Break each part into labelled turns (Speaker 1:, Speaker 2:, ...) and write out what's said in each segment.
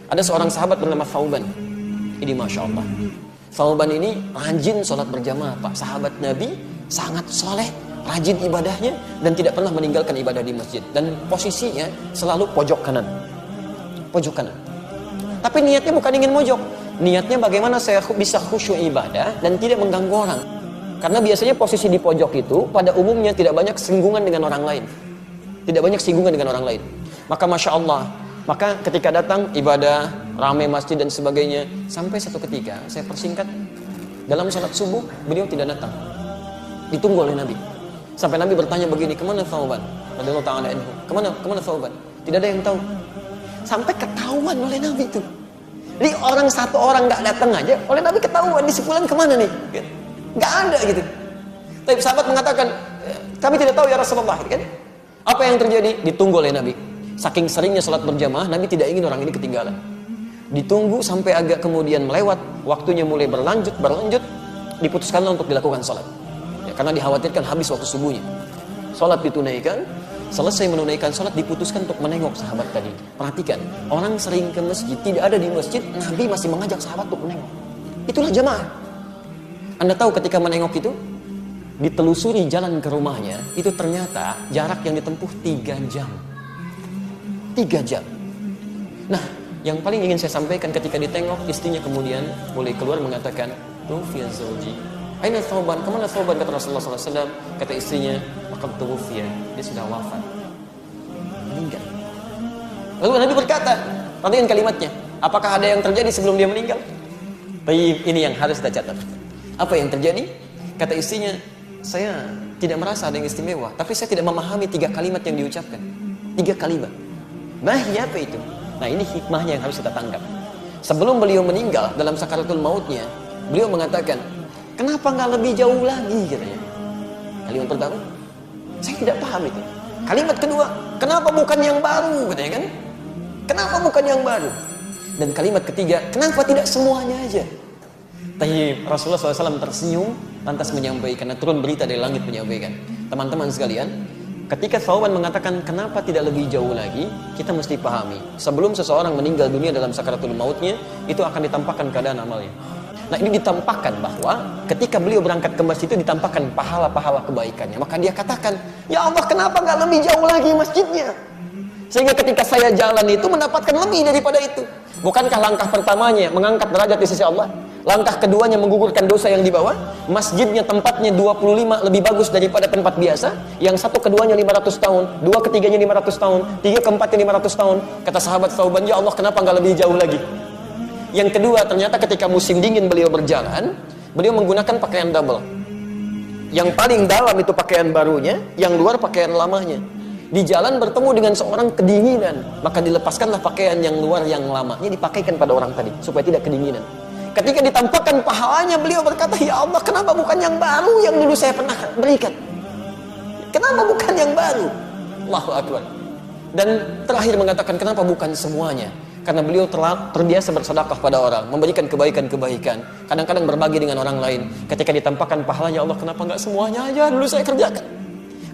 Speaker 1: Ada seorang sahabat bernama Thauban. Ini Masya Allah. Thauban ini rajin sholat berjamaah, Pak. Sahabat Nabi, sangat soleh, rajin ibadahnya, dan tidak pernah meninggalkan ibadah di masjid. Dan posisinya selalu pojok kanan. Pojok kanan. Tapi niatnya bukan ingin mojok. Niatnya bagaimana saya bisa khusyuk ibadah dan tidak mengganggu orang. Karena biasanya posisi di pojok itu pada umumnya tidak banyak singgungan dengan orang lain. Tidak banyak singgungan dengan orang lain. Maka Masya Allah, maka ketika datang ibadah, ramai masjid dan sebagainya, sampai satu ketika, saya persingkat, dalam sholat subuh, beliau tidak datang. Ditunggu oleh Nabi. Sampai Nabi bertanya begini, kemana Thauban? Radhiyallahu ta'ala anhu. Kemana Thauban? Tidak ada yang tahu. Sampai ketahuan oleh Nabi itu. Jadi satu orang nggak datang aja, oleh Nabi ketahuan, di sepulang kemana nih? Nggak ada gitu. Tapi sahabat mengatakan, kami tidak tahu ya Rasulullah, kan? Apa yang terjadi? Ditunggu oleh Nabi. Saking seringnya sholat berjamaah, Nabi tidak ingin orang ini ketinggalan. Ditunggu sampai agak kemudian melewat, waktunya mulai berlanjut, diputuskanlah untuk dilakukan sholat. Ya, karena dikhawatirkan habis waktu subuhnya. Sholat ditunaikan, selesai menunaikan sholat, diputuskan untuk menengok sahabat tadi. Perhatikan, orang sering ke masjid, tidak ada di masjid, Nabi masih mengajak sahabat untuk menengok. Itulah jamaah. Anda tahu ketika menengok itu, ditelusuri jalan ke rumahnya, itu ternyata jarak yang ditempuh 3 jam. 3 jam. Nah, yang paling ingin saya sampaikan ketika ditengok, istrinya kemudian mulai keluar mengatakan, Tufiya zawji. Aina Thauban? Kemana Thauban? Kata Rasulullah SAW. Kata istrinya, laqad tuwfiya. Dia sudah wafat. Meninggal. Lalu Nabi berkata, perhatikan kalimatnya, apakah ada yang terjadi sebelum dia meninggal? Baik, ini yang harus kita catat. Apa yang terjadi? Kata istrinya, saya tidak merasa ada yang istimewa, tapi saya tidak memahami 3 kalimat yang diucapkan. 3 kalimat. Mahya apa itu? Nah, ini hikmahnya yang harus kita tangkap. Sebelum beliau meninggal dalam sakaratul mautnya, beliau mengatakan, kenapa nggak lebih jauh lagi, katanya. Kalimat pertama, saya tidak paham itu. Kalimat kedua, kenapa bukan yang baru, katanya kan? Kenapa bukan yang baru? Dan kalimat ketiga, kenapa tidak semuanya aja? Tapi Rasulullah SAW tersenyum, lantas menyampaikan, turun berita dari langit menyampaikan, teman-teman sekalian, ketika Thauban mengatakan kenapa tidak lebih jauh lagi, kita mesti pahami, sebelum seseorang meninggal dunia dalam sakaratul mautnya, itu akan ditampakkan keadaan amalnya. Nah, ini ditampakkan bahwa ketika beliau berangkat ke masjid itu ditampakkan pahala-pahala kebaikannya. Maka dia katakan, ya Allah, kenapa nggak lebih jauh lagi masjidnya? Sehingga ketika saya jalan itu mendapatkan lebih daripada itu. Bukankah langkah pertamanya mengangkat derajat di sisi Allah? Langkah keduanya menggugurkan dosa yang di bawah. Masjidnya tempatnya 25 lebih bagus daripada tempat biasa. Yang satu keduanya 500 tahun, dua ketiganya 500 tahun, tiga keempatnya 500 tahun. Kata sahabat Thauban, ya Allah, kenapa nggak lebih jauh lagi? Yang kedua, ternyata ketika musim dingin beliau berjalan, beliau menggunakan pakaian double. Yang paling dalam itu pakaian barunya, yang luar pakaian lamanya. Di jalan bertemu dengan seorang kedinginan, maka dilepaskanlah pakaian yang luar yang lamanya, dipakaikan pada orang tadi supaya tidak kedinginan. Ketika ditampakkan pahalanya, beliau berkata, ya Allah, kenapa bukan yang baru yang dulu saya pernah berikan? Kenapa bukan yang baru? Allahu Akbar. Dan terakhir mengatakan, kenapa bukan semuanya? Karena beliau terbiasa bersedekah pada orang, memberikan kebaikan-kebaikan, kadang-kadang berbagi dengan orang lain. Ketika ditampakkan pahalanya, Allah, kenapa nggak semuanya aja dulu saya kerjakan?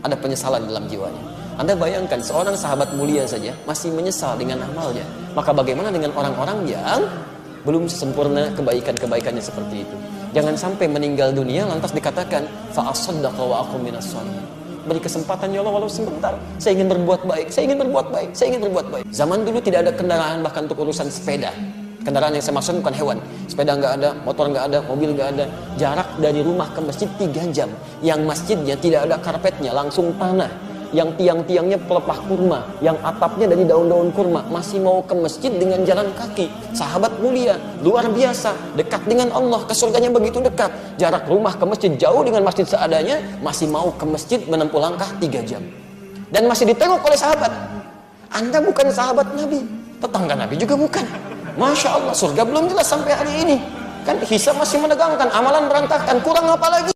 Speaker 1: Ada penyesalan dalam jiwanya. Anda bayangkan, seorang sahabat mulia saja masih menyesal dengan amalnya. Maka bagaimana dengan orang-orang yang belum sempurna kebaikan-kebaikannya seperti itu? Jangan sampai meninggal dunia lantas dikatakan, fa asaddaqa wa aqum minas shalihin. Beri kesempatan, ya Allah, walau sebentar. Saya ingin berbuat baik, saya ingin berbuat baik, saya ingin berbuat baik. Zaman dulu tidak ada kendaraan bahkan untuk urusan sepeda. Kendaraan yang saya maksud bukan hewan. Sepeda nggak ada, motor nggak ada, mobil nggak ada. Jarak dari rumah ke masjid 3 jam. Yang masjidnya tidak ada karpetnya, langsung tanah. Yang tiang-tiangnya pelepah kurma, yang atapnya dari daun-daun kurma, masih mau ke masjid dengan jalan kaki. Sahabat mulia, luar biasa, dekat dengan Allah, ke surganya begitu dekat. Jarak rumah ke masjid jauh dengan masjid seadanya, masih mau ke masjid menempuh langkah 3 jam. Dan masih ditengok oleh sahabat. Anda bukan sahabat Nabi, tetangga Nabi juga bukan. Masya Allah, surga belum jelas sampai hari ini. Kan hisab masih menegangkan, amalan berantakan, kurang apa lagi?